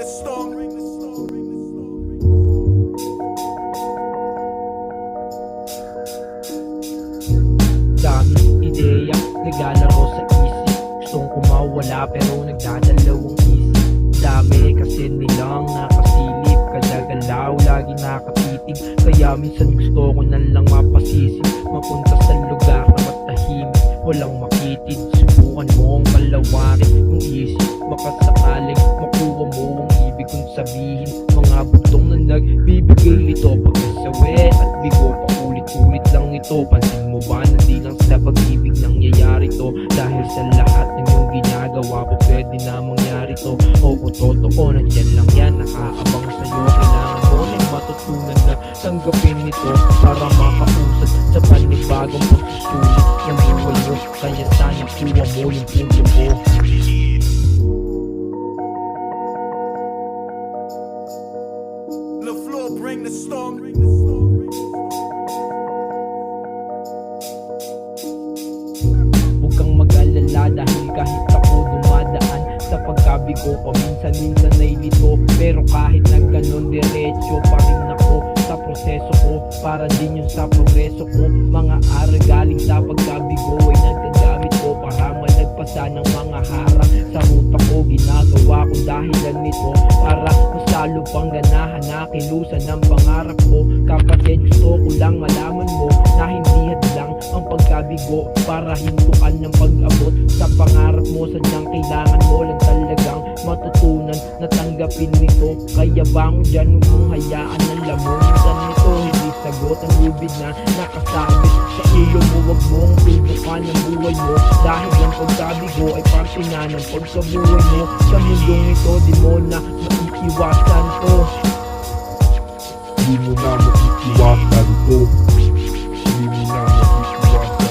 the storm. Daming ideya, naglalaro sa isip. Gustong kumawala pero nagdadalawang isip. Dami kasi nilang nakasilip, kagagalaw, lagi nakatitig. Kaya minsan gusto ko na lang mapasisip, mapunta sa lugar na matahimik, walang makitid. Subukan mong palawarin yung isip, baka sakaling makuha mo ang ibig kong sabihin. Mga bugtong na nagbibigay nito, pagkasawi at bigo, paulit-ulit lang ito. Pansin mo ba na di lang sa pag-ibig nangyayari to? Dahil sa lahat ng iyong ginagawa ko, pwede na mangyari to. Oo, totoo, nandyan lang yan, nakaabang sa'yo. Kailangan mo lang matutunan na tanggapin nito para makausad sa panibagong pagsusulit ng buhay mo. Kaya sana kuha mo yung punto ko. The floor, bring the storm. Huwag kang mag-alala dahil kahit ako dumadaan sa pagkabigo, paminsan-minsan ay lito. Pero kahit na ganun, diretso pa rin ako sa proseso ko, para din yun sa progreso ko. Mga aral galing sa pagkabigo ay nagkagamit ko para malagpasan ng mga harang sa ruta ko. Ginagawa ko dahilan nito para mas lalo pang ganahan na kilusan ng pangarap ko. Kapatid, gusto ko lang malaman mo na hindi hadlang ang pagkabigo para hintuan ng pag-abot sa pangarap mo. Sadyang kailangan mo lang talagang matutunan na tanggapin nito. Kaya bangon dyan, huwag mong hayaan ng lamunan nito. Hindi sagot ang lubid na nakasabit sa ilong mo. Huwag mong tutukan ang buhay mo, dahil ang pagkabigo ay parte na ng pagkabuhay mo. Sa mundong ito, di mo na maiiwasan to. Di mo na maiiwasan to. Di mo na maiiwasan to.